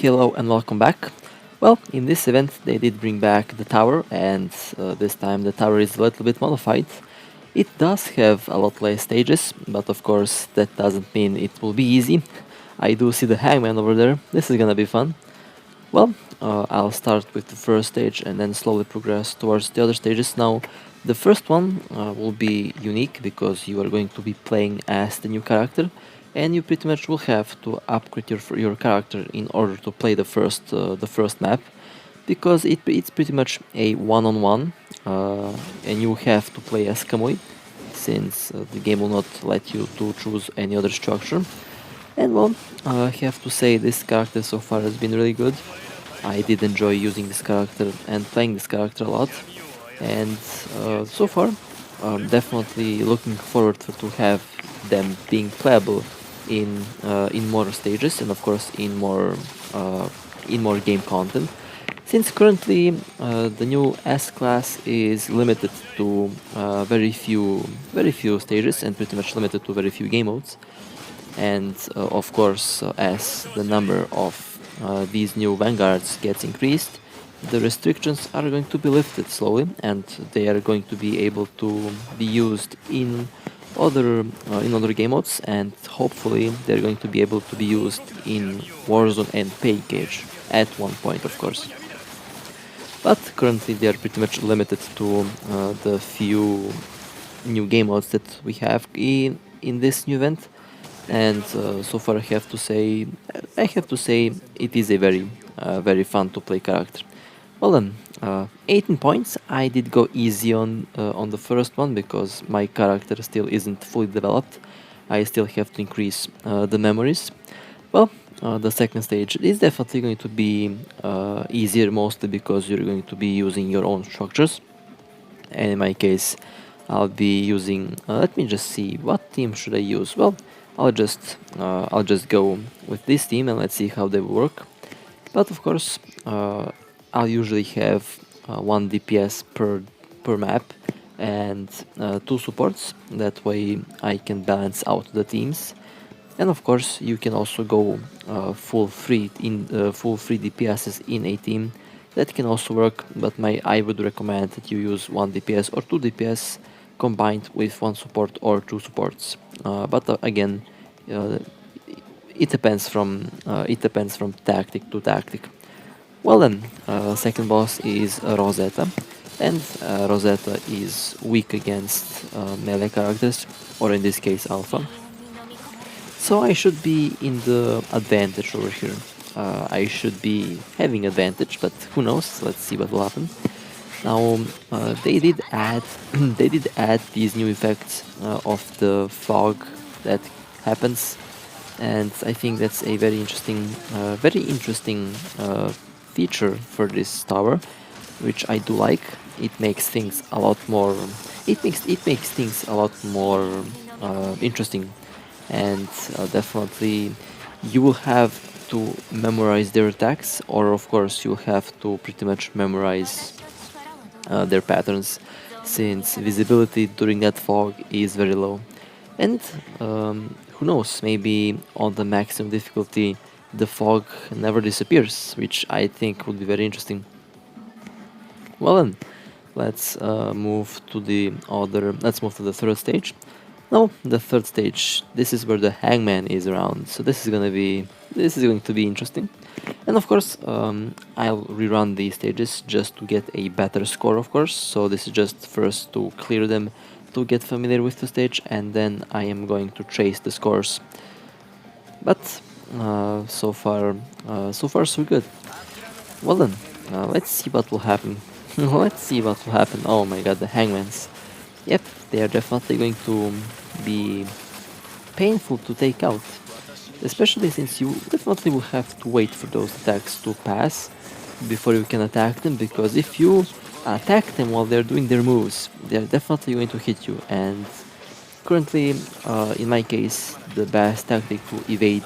Hello and welcome back. Well, in this event they did bring back the tower, and this time the tower is a little bit modified. It does have a lot less stages, but of course that doesn't mean it will be easy. I do see the hangman over there. This is gonna be fun. Well, I'll start with the first stage and then slowly progress towards the other stages. Now, the first one will be unique because you are going to be playing as the new character, and you pretty much will have to upgrade your character in order to play the first map, because it's pretty much a one-on-one, and you have to play as Kamui, since the game will not let you to choose any other structure. And well, I have to say this character so far has been really good. I did enjoy using this character and playing this character a lot, and so far, definitely looking forward to have them being playable in more stages, and of course in more game content. Since currently the new S class is limited to very few stages and pretty much limited to very few game modes, and of course as the number of these new vanguards gets increased, the restrictions are going to be lifted slowly, and they are going to be able to be used in other game modes, and hopefully they're going to be able to be used in Warzone and Pay Cage at one point, of course. But currently they are pretty much limited to the few new game modes that we have in this new event, and so far I have to say it is a very fun to play character. Well then, 18 points. I did go easy on the first one because my character still isn't fully developed. I still have to increase the memories. Well, the second stage is definitely going to be easier, mostly because you're going to be using your own structures. And in my case, I'll be using. Let me just see, what team should I use? Well, I'll just go with this team and let's see how they work. But of course, I'll usually have one DPS per map and two supports. That way, I can balance out the teams. And of course, you can also go full free DPSs in a team. That can also work, but I would recommend that you use one DPS or two DPS combined with one support or two supports. But again, uh, it depends from tactic to tactic. Well then, second boss is Rosetta, and Rosetta is weak against melee characters, or in this case Alpha. So I should be in the advantage over here. I should be having advantage, but who knows? Let's see what will happen. Now they did add they did add these new effects of the fog that happens, and I think that's a very interesting feature for this tower, which I do like. It makes things a lot more. It makes things a lot more interesting, and definitely you will have to memorize their attacks, or of course you'll have to pretty much memorize their patterns, since visibility during that fog is very low. And who knows, maybe on the maximum difficulty the fog never disappears, which I think would be very interesting. Well then, let's move to the third stage. Now, the third stage, this is where the hangman is around, so this is going to be interesting. And of course, I'll rerun these stages just to get a better score, of course. So this is just first to clear them, to get familiar with the stage, and then I am going to chase the scores. But so far so good. Well then, let's see what will happen. Let's see what will happen. Oh my god, the hangmans. Yep, they are definitely going to be painful to take out. Especially since you definitely will have to wait for those attacks to pass before you can attack them, because if you attack them while they're doing their moves, they're definitely going to hit you. And currently, in my case, the best tactic to evade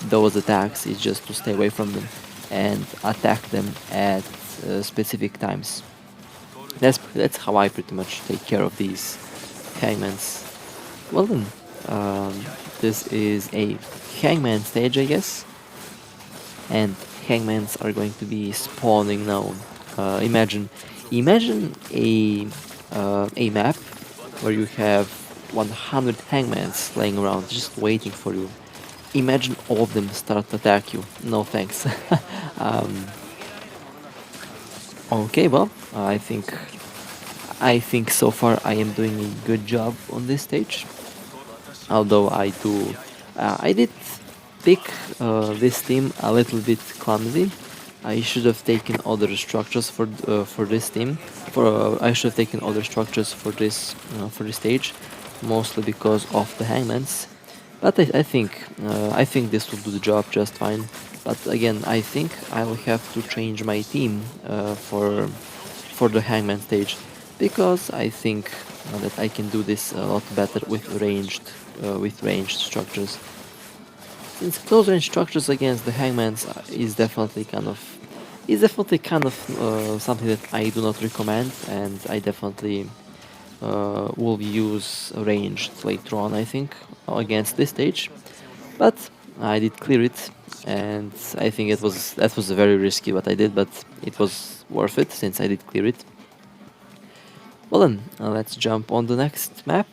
those attacks is just to stay away from them and attack them at specific times. That's how I pretty much take care of these hangmans. Well then, this is a hangman stage, I guess. And hangmans are going to be spawning now. Imagine, imagine a map where you have 100 hangmans laying around just waiting for you. Imagine all of them start to attack you. No thanks. um, okay, well, I think so far I am doing a good job on this stage. Although I did pick this team a little bit clumsy. I should have taken other structures for this team. I should have taken other structures for this stage, mostly because of the hangmans. But I think this will do the job just fine. But again, I think I'll have to change my team for the hangman stage, because I think that I can do this a lot better with ranged structures. Since close range structures against the hangmans is definitely kind of something that I do not recommend, and I definitely will use ranged later on, I think, against this stage. But I did clear it, and I think that was very risky what I did, but it was worth it since I did clear it. Well then, let's jump on the next map.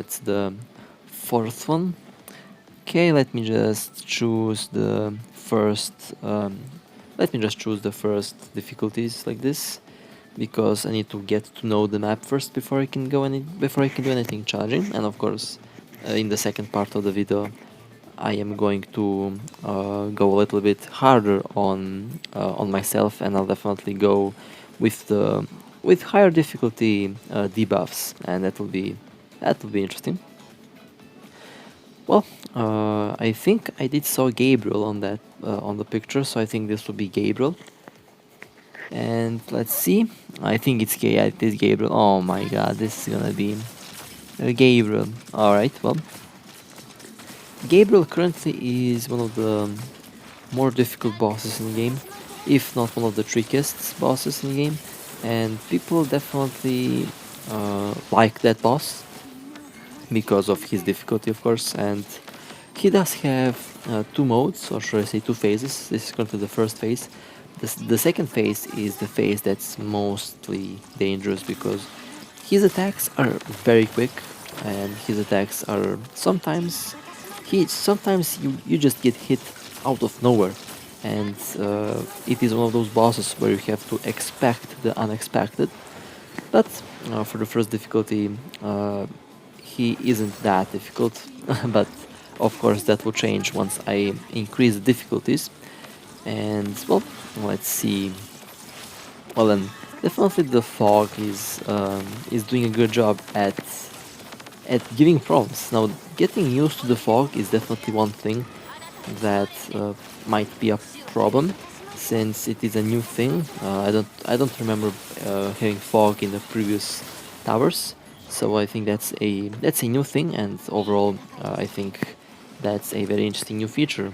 It's the fourth one. Okay, let me just choose the first. Let me just choose the first difficulties like this, because I need to get to know the map first before I can do anything challenging. And of course, in the second part of the video, I am going to go a little bit harder on myself, and I'll definitely go with higher difficulty debuffs, and that will be interesting. Well, I think I did saw Gabriel on that on the picture, so I think this will be Gabriel. And let's see. I think it is Gabriel. Oh my god, this is gonna be Gabriel. Alright, well. Gabriel currently is one of the more difficult bosses in the game, if not one of the trickiest bosses in the game. And people definitely like that boss because of his difficulty, of course. And he does have two modes, or should I say two phases. This is currently the first phase. The second phase is the phase that's mostly dangerous, because his attacks are very quick, and his attacks are sometimes you just get hit out of nowhere, and it is one of those bosses where you have to expect the unexpected. But for the first difficulty, he isn't that difficult, but of course that will change once I increase the difficulties. And well, let's see. Well then, definitely the fog is doing a good job at giving problems. Now, getting used to the fog is definitely one thing that might be a problem, since it is a new thing. I don't remember having fog in the previous towers, so I think that's a new thing, and overall I think that's a very interesting new feature.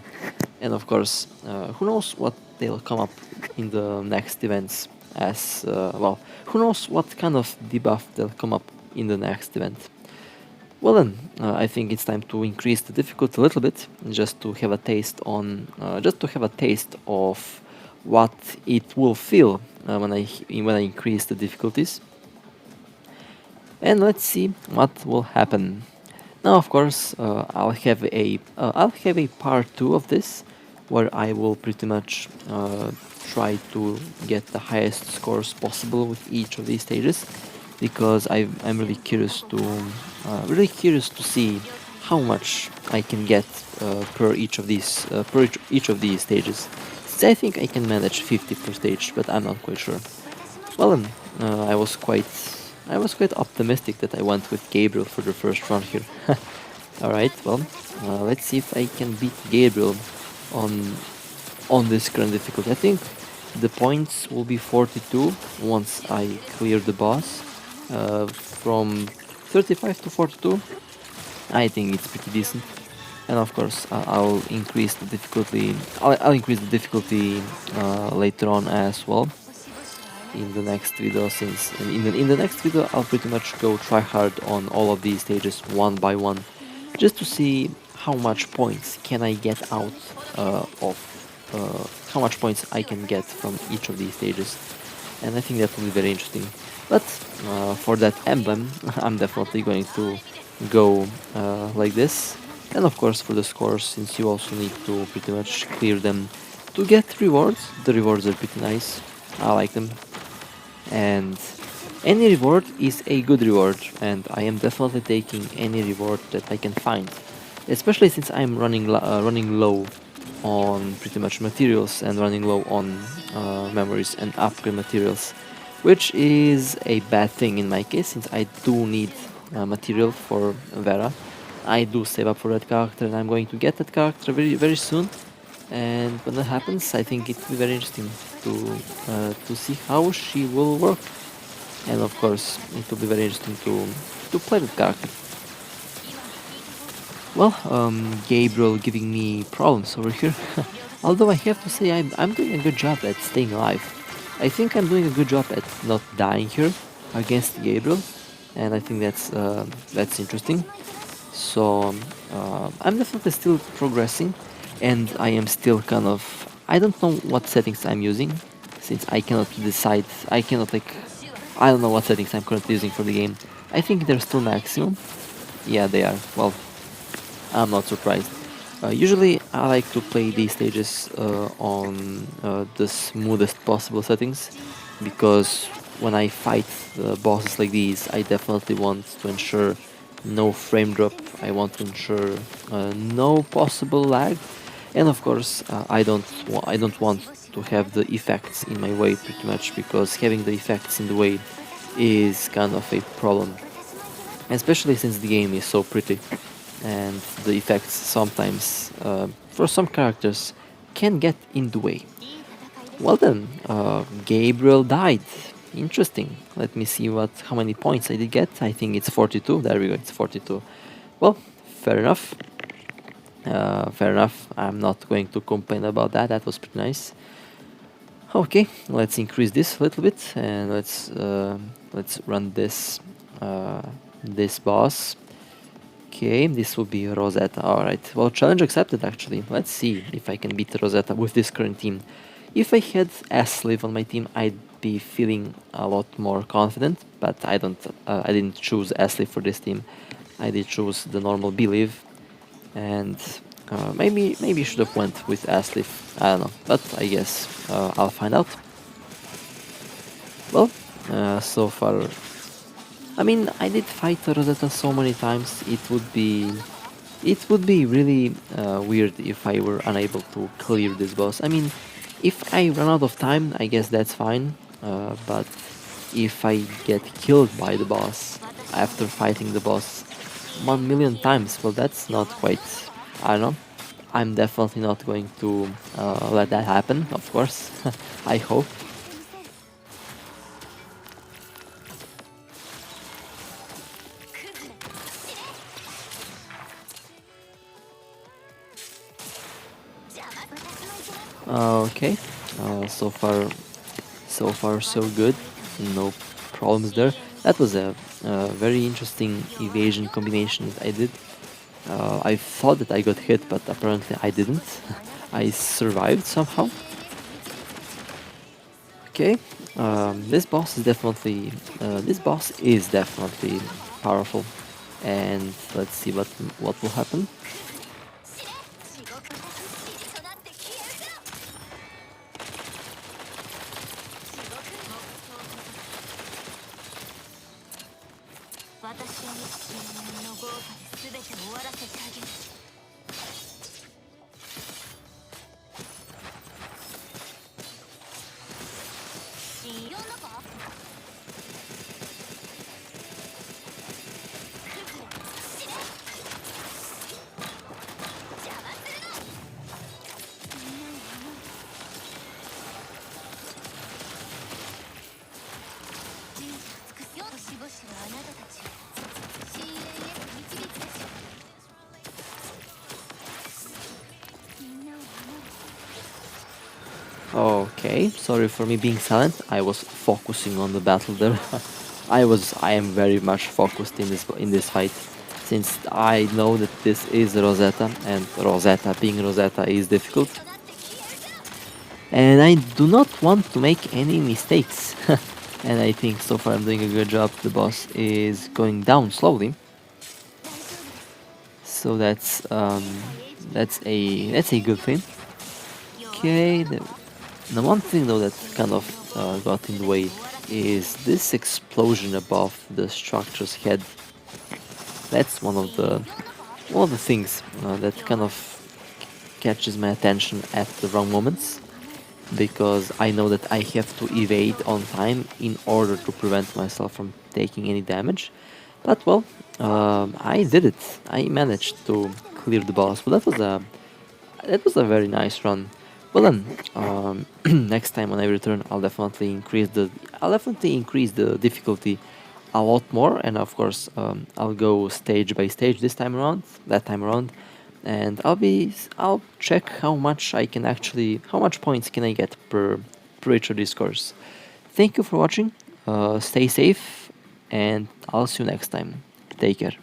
And of course, who knows what they'll come up in the next events, as well, who knows what kind of debuff they'll come up in the next event. Well then, I think it's time to increase the difficulty a little bit, just to have a taste of what it will feel when I increase the difficulties. And let's see what will happen. Now, of course, I'll have a part 2 of this, where I will pretty much try to get the highest scores possible with each of these stages, because I'm really curious to see how much I can get per each of these stages. Since I think I can manage 50 per stage, but I'm not quite sure. Well then, I was quite optimistic that I went with Gabriel for the first run here. Alright, well, let's see if I can beat Gabriel on this current difficulty. I think the points will be 42 once I clear the boss. From 35 to 42, I think it's pretty decent. And of course, I'll increase the difficulty. I'll increase the difficulty later on as well in the next video. Since in the next video, I'll pretty much go try hard on all of these stages one by one, just to see how much points can I get out of how much points I can get from each of these stages. And I think that will be very interesting. But for that emblem, I'm definitely going to go like this. And of course for the scores, since you also need to pretty much clear them to get rewards. The rewards are pretty nice. I like them. And any reward is a good reward, and I am definitely taking any reward that I can find. Especially since I'm running low on pretty much materials and running low on memories and upgrade materials, which is a bad thing in my case since I do need material for Vera. I do save up for that character and I'm going to get that character very soon. And when that happens, I think it will be very interesting to see how she will work. And of course, it will be very interesting to play that character. Well, Gabriel giving me problems over here. Although I have to say I'm doing a good job at staying alive. I think I'm doing a good job at not dying here against Gabriel, and I think that's interesting. So I'm definitely still progressing, and I am still kind of, I don't know what settings I'm using, since I cannot decide. I cannot like, I don't know what settings I'm currently using for the game. I think they're still maximum. Yeah, they are. Well, I'm not surprised. Usually I like to play these stages on the smoothest possible settings, because when I fight bosses like these, I definitely want to ensure no frame drop. I want to ensure no possible lag, and of course I don't want to have the effects in my way pretty much, because having the effects in the way is kind of a problem, especially since the game is so pretty and the effects sometimes for some characters can get in the way. Well then, Gabriel died. Interesting. Let me see how many points I did get. I think it's 42. There we go, it's 42. Well, fair enough. Fair enough. I'm not going to complain about that. That was pretty nice. Okay, let's increase this a little bit and let's run this boss. Okay, this will be Rosetta. Alright, well, challenge accepted actually. Let's see if I can beat Rosetta with this current team. If I had Asleaf on my team, I'd be feeling a lot more confident, but I didn't choose Asleaf for this team. I did choose the normal Believe, and maybe should have went with Asleaf. I don't know, but I guess I'll find out. Well, so far, I mean, I did fight Rosetta so many times. It would be really weird if I were unable to clear this boss. I mean, if I run out of time, I guess that's fine. But if I get killed by the boss after fighting the boss 1,000,000 times, well, that's not quite. I don't know. I'm definitely not going to let that happen. Of course, I hope. Okay, so far so good, no problems there. That was a very interesting evasion combination that I did. I thought that I got hit, but apparently I didn't. I survived somehow. Okay, this boss is definitely powerful, and let's see what will happen. Okay, sorry for me being silent. I was focusing on the battle there. I am very much focused in this fight, since I know that this is Rosetta, and Rosetta being Rosetta is difficult. and I do not want to make any mistakes. And I think so far I'm doing a good job. The boss is going down slowly, so that's a good thing. Okay, the one thing though that kind of got in the way is this explosion above the structure's head. That's one of the things that kind of catches my attention at the wrong moments, because I know that I have to evade on time in order to prevent myself from taking any damage. But well, I did it. I managed to clear the boss. But that was a very nice run. Well then, next time when I return, I'll definitely increase the difficulty a lot more, and of course, I'll go stage by stage this time around, that time around, and I'll check how much points can I get per each of these scores. Thank you for watching. Stay safe, and I'll see you next time. Take care.